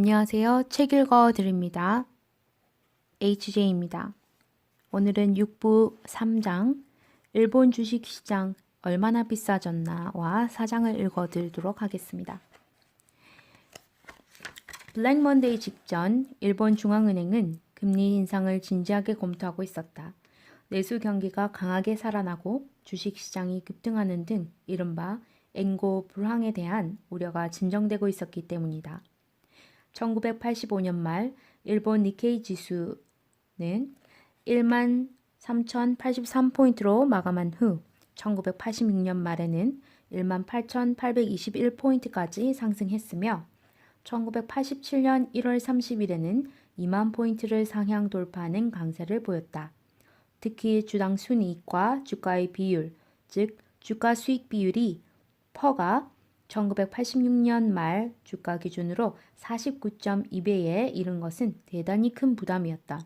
안녕하세요. 책 읽어 드립니다. HJ입니다. 오늘은 6부 3장 일본 주식시장 얼마나 비싸졌나와 4장을 읽어 드리도록 하겠습니다. 블랙 먼데이 직전 일본 중앙은행은 금리 인상을 진지하게 검토하고 있었다. 내수 경기가 강하게 살아나고 주식시장이 급등하는 등 이른바 엔고 불황에 대한 우려가 진정되고 있었기 때문이다. 1985년 말 일본 니케이 지수는 1만 3,083포인트로 마감한 후 1986년 말에는 1만 8,821포인트까지 상승했으며 1987년 1월 30일에는 2만 포인트를 상향 돌파하는 강세를 보였다. 특히 주당 순이익과 주가의 비율, 즉 주가 수익 비율이 퍼가 1986년 말 주가 기준으로 49.2배에 이른 것은 대단히 큰 부담이었다.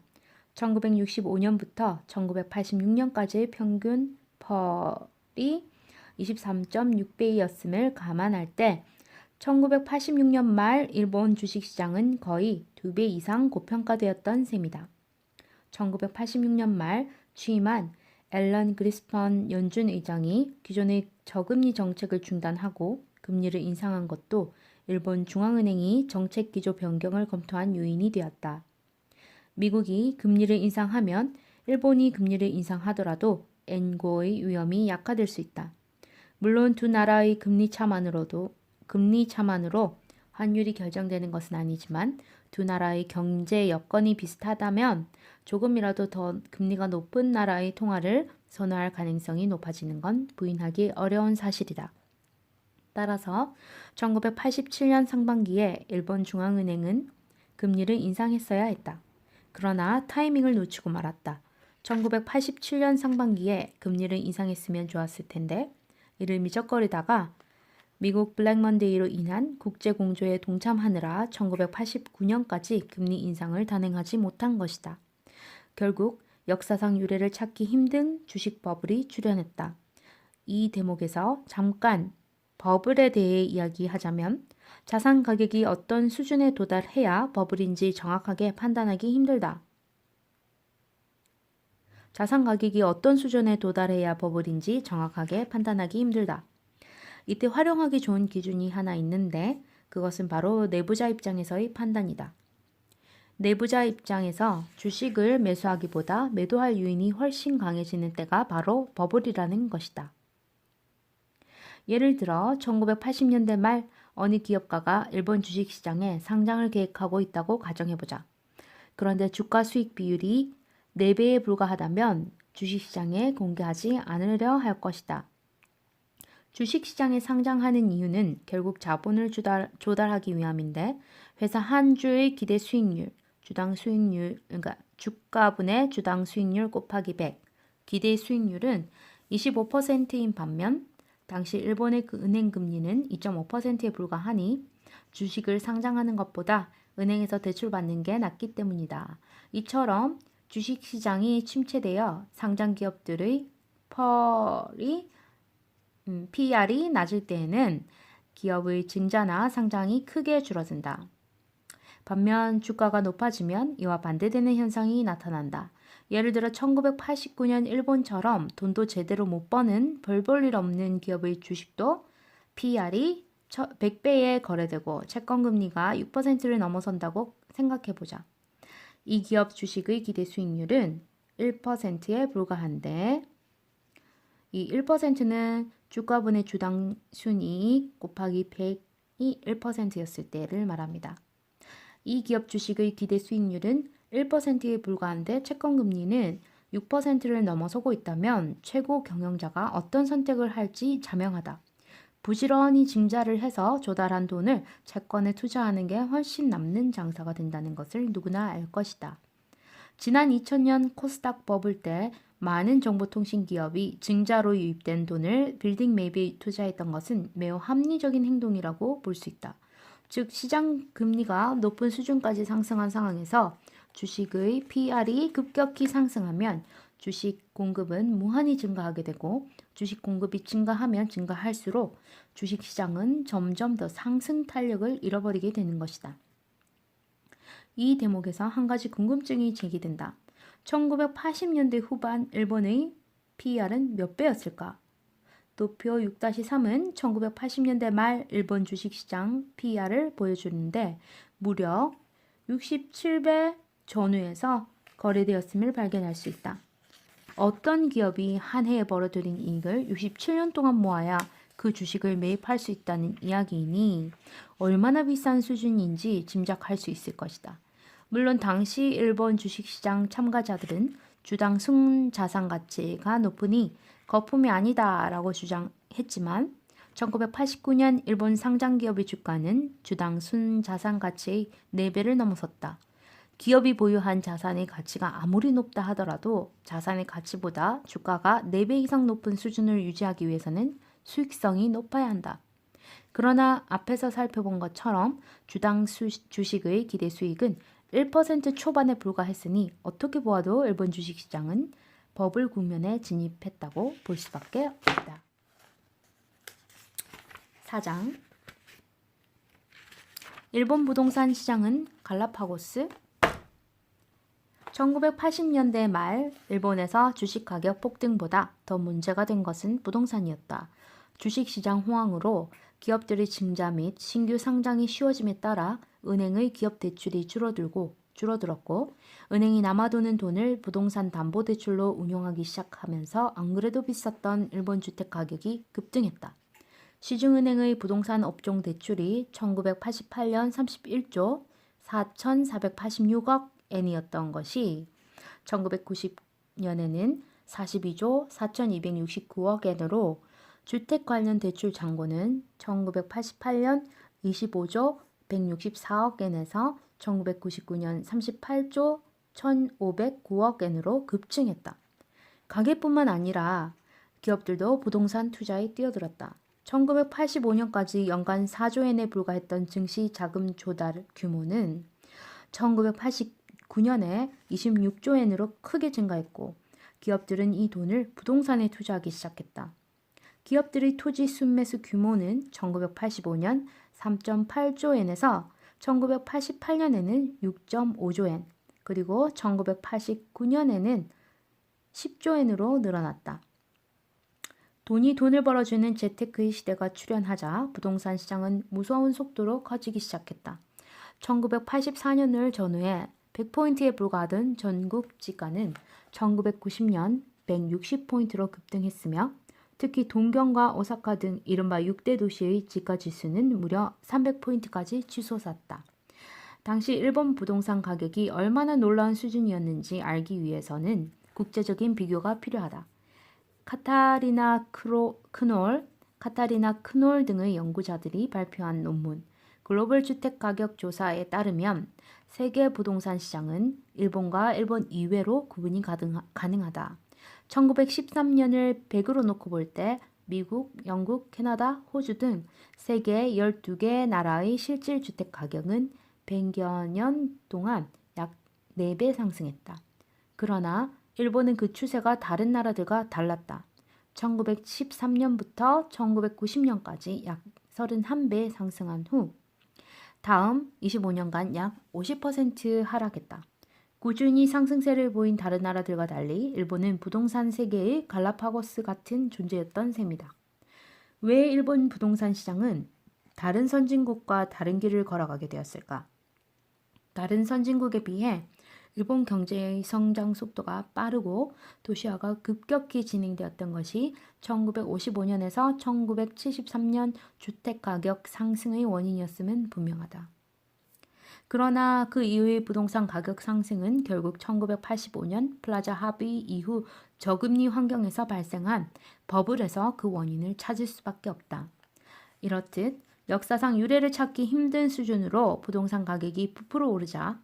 1965년부터 1986년까지의 평균 펄이 23.6배였음을 감안할 때 1986년 말 일본 주식시장은 거의 2배 이상 고평가되었던 셈이다. 1986년 말 취임한 앨런 그리스펀 연준 의장이 기존의 저금리 정책을 중단하고 금리를 인상한 것도 일본 중앙은행이 정책 기조 변경을 검토한 요인이 되었다. 미국이 금리를 인상하면 일본이 금리를 인상하더라도 엔고의 위험이 약화될 수 있다. 물론 두 나라의 금리 차만으로 환율이 결정되는 것은 아니지만 두 나라의 경제 여건이 비슷하다면 조금이라도 더 금리가 높은 나라의 통화를 선호할 가능성이 높아지는 건 부인하기 어려운 사실이다. 따라서 1987년 상반기에 일본 중앙은행은 금리를 인상했어야 했다. 그러나 타이밍을 놓치고 말았다. 1987년 상반기에 금리를 인상했으면 좋았을 텐데 이를 미적거리다가 미국 블랙 먼데이로 인한 국제 공조에 동참하느라 1989년까지 금리 인상을 단행하지 못한 것이다. 결국 역사상 유례를 찾기 힘든 주식 버블이 출현했다. 이 대목에서 잠깐 버블에 대해 이야기하자면 자산 가격이 어떤 수준에 도달해야 버블인지 정확하게 판단하기 힘들다. 자산 가격이 어떤 수준에 도달해야 버블인지 정확하게 판단하기 힘들다. 이때 활용하기 좋은 기준이 하나 있는데 그것은 바로 내부자 입장에서의 판단이다. 내부자 입장에서 주식을 매수하기보다 매도할 요인이 훨씬 강해지는 때가 바로 버블이라는 것이다. 예를 들어 1980년대 말 어느 기업가가 일본 주식시장에 상장을 계획하고 있다고 가정해보자. 그런데 주가 수익 비율이 4배에 불과하다면 주식시장에 공개하지 않으려 할 것이다. 주식시장에 상장하는 이유는 결국 자본을 조달하기 위함인데 회사 한 주의 기대 수익률, 주당 수익률, 그러니까 주가분의 주당 수익률 곱하기 100, 기대 수익률은 25%인 반면 당시 일본의 그 은행 금리는 2.5%에 불과하니 주식을 상장하는 것보다 은행에서 대출받는 게 낫기 때문이다. 이처럼 주식시장이 침체되어 상장 기업들의 PR이 낮을 때에는 기업의 증자나 상장이 크게 줄어든다. 반면 주가가 높아지면 이와 반대되는 현상이 나타난다. 예를 들어 1989년 일본처럼 돈도 제대로 못 버는 별 볼 일 없는 기업의 주식도 PR이 100배에 거래되고 채권금리가 6%를 넘어선다고 생각해보자. 이 기업 주식의 기대 수익률은 1%에 불과한데 이 1%는 주가분의 주당 순이익 곱하기 100이 1%였을 때를 말합니다. 이 기업 주식의 기대 수익률은 1%에 불과한데 채권금리는 6%를 넘어서고 있다면 최고 경영자가 어떤 선택을 할지 자명하다. 부지런히 증자를 해서 조달한 돈을 채권에 투자하는 게 훨씬 남는 장사가 된다는 것을 누구나 알 것이다. 지난 2000년 코스닥 버블 때 많은 정보통신 기업이 증자로 유입된 돈을 빌딩 맵에 투자했던 것은 매우 합리적인 행동이라고 볼 수 있다. 즉 시장 금리가 높은 수준까지 상승한 상황에서 주식의 PR이 급격히 상승하면 주식 공급은 무한히 증가하게 되고 주식 공급이 증가하면 증가할수록 주식 시장은 점점 더 상승 탄력을 잃어버리게 되는 것이다. 이 대목에서 한 가지 궁금증이 제기된다. 1980년대 후반 일본의 PER은 몇 배였을까? 도표 6-3은 1980년대 말 일본 주식시장 PER을 보여주는데 무려 67배 전후에서 거래되었음을 발견할 수 있다. 어떤 기업이 한 해에 벌어들인 이익을 67년 동안 모아야 그 주식을 매입할 수 있다는 이야기이니 얼마나 비싼 수준인지 짐작할 수 있을 것이다. 물론 당시 일본 주식시장 참가자들은 주당 순자산 가치가 높으니 거품이 아니다 라고 주장했지만 1989년 일본 상장기업의 주가는 주당 순자산 가치의 4배를 넘어섰다. 기업이 보유한 자산의 가치가 아무리 높다 하더라도 자산의 가치보다 주가가 4배 이상 높은 수준을 유지하기 위해서는 수익성이 높아야 한다. 그러나 앞에서 살펴본 것처럼 주당 주식의 기대 수익은 1% 초반에 불과했으니 어떻게 보아도 일본 주식시장은 버블 국면에 진입했다고 볼 수밖에 없다. 4장 일본 부동산 시장은 갈라파고스 1980년대 말 일본에서 주식 가격 폭등보다 더 문제가 된 것은 부동산이었다. 주식시장 호황으로 기업들의 증자 및 신규 상장이 쉬워짐에 따라 은행의 기업 대출이 줄어들었고 은행이 남아도는 돈을 부동산 담보대출로 운용하기 시작하면서 안 그래도 비쌌던 일본 주택 가격이 급등했다. 시중은행의 부동산 업종 대출이 1988년 31조 4,486억 엔이었던 것이 1990년에는 42조 4,269억 엔으로 주택 관련 대출 잔고는 1988년 25조 164억 엔에서 1999년 38조 1,509억 엔으로 급증했다. 가계뿐만 아니라 기업들도 부동산 투자에 뛰어들었다. 1985년까지 연간 4조 엔에 불과했던 증시 자금 조달 규모는 1989년에 26조 엔으로 크게 증가했고 기업들은 이 돈을 부동산에 투자하기 시작했다. 기업들의 토지 순매수 규모는 1985년 3.8조 엔에서 1988년에는 6.5조 엔, 그리고 1989년에는 10조 엔으로 늘어났다. 돈이 돈을 벌어주는 재테크의 시대가 출현하자 부동산 시장은 무서운 속도로 커지기 시작했다. 1984년을 전후해 100포인트에 불과하던 전국 지가는 1990년 160포인트로 급등했으며 특히 동경과 오사카 등 이른바 6대 도시의 지가 지수는 무려 300포인트까지 치솟았다. 당시 일본 부동산 가격이 얼마나 놀라운 수준이었는지 알기 위해서는 국제적인 비교가 필요하다. 카타리나 크놀 등의 연구자들이 발표한 논문 글로벌 주택 가격 조사에 따르면 세계 부동산 시장은 일본과 일본 이외로 구분이 가능하다. 1913년을 100으로 놓고 볼 때 미국, 영국, 캐나다, 호주 등 세계 12개 나라의 실질 주택 가격은 100여 년 동안 약 4배 상승했다. 그러나 일본은 그 추세가 다른 나라들과 달랐다. 1913년부터 1990년까지 약 31배 상승한 후 다음 25년간 약 50% 하락했다. 꾸준히 상승세를 보인 다른 나라들과 달리 일본은 부동산 세계의 갈라파고스 같은 존재였던 셈이다. 왜 일본 부동산 시장은 다른 선진국과 다른 길을 걸어가게 되었을까? 다른 선진국에 비해 일본 경제의 성장 속도가 빠르고 도시화가 급격히 진행되었던 것이 1955년에서 1973년 주택가격 상승의 원인이었음은 분명하다. 그러나 그 이후의 부동산 가격 상승은 결국 1985년 플라자 합의 이후 저금리 환경에서 발생한 버블에서 그 원인을 찾을 수밖에 없다. 이렇듯 역사상 유례를 찾기 힘든 수준으로 부동산 가격이 부풀어 오르자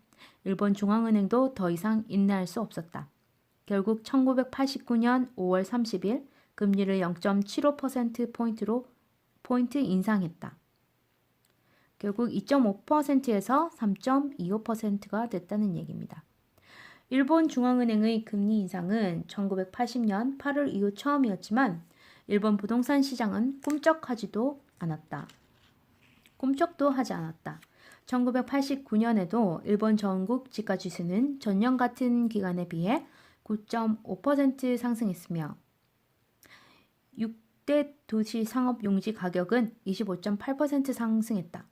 일본 중앙은행도 더 이상 인내할 수 없었다. 결국 1989년 5월 30일 금리를 0.75%포인트 인상했다. 결국 2.5%에서 3.25%가 됐다는 얘기입니다. 일본 중앙은행의 금리 인상은 1980년 8월 이후 처음이었지만 일본 부동산 시장은 꿈쩍도 하지 않았다. 1989년에도 일본 전국 지가지수는 전년 같은 기간에 비해 9.5% 상승했으며 6대 도시 상업 용지 가격은 25.8% 상승했다.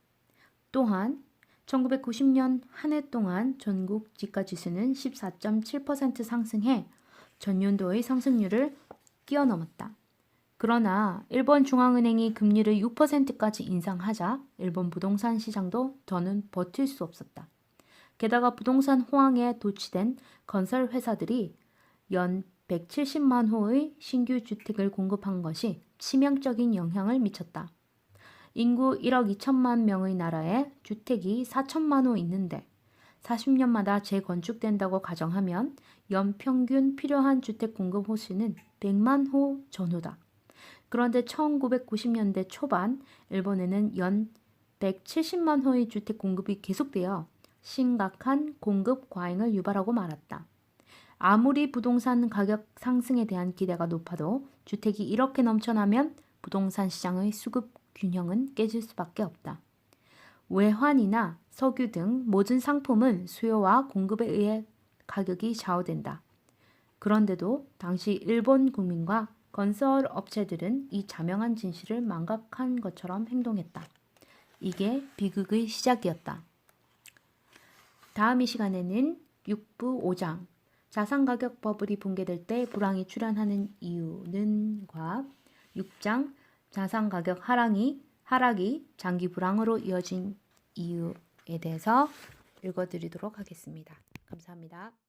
또한 1990년 한 해 동안 전국 지가지수는 14.7% 상승해 전년도의 상승률을 뛰어넘었다. 그러나 일본 중앙은행이 금리를 6%까지 인상하자 일본 부동산 시장도 더는 버틸 수 없었다. 게다가 부동산 호황에 도취된 건설 회사들이 연 170만 호의 신규 주택을 공급한 것이 치명적인 영향을 미쳤다. 인구 1억 2천만 명의 나라에 주택이 4천만 호 있는데 40년마다 재건축된다고 가정하면 연평균 필요한 주택 공급 호수는 100만 호 전후다. 그런데 1990년대 초반 일본에는 연 170만 호의 주택 공급이 계속되어 심각한 공급 과잉을 유발하고 말았다. 아무리 부동산 가격 상승에 대한 기대가 높아도 주택이 이렇게 넘쳐나면 부동산 시장의 수급 균형은 깨질 수밖에 없다. 외환이나 석유 등 모든 상품은 수요와 공급에 의해 가격이 좌우된다. 그런데도 당시 일본 국민과 건설 업체들은 이 자명한 진실을 망각한 것처럼 행동했다. 이게 비극의 시작이었다. 다음 이 시간에는 6부 5장 자산가격 버블이 붕괴될 때 불황이 출현하는 이유는과 6장 자산가격 하락이 장기 불황으로 이어진 이유에 대해서 읽어드리도록 하겠습니다. 감사합니다.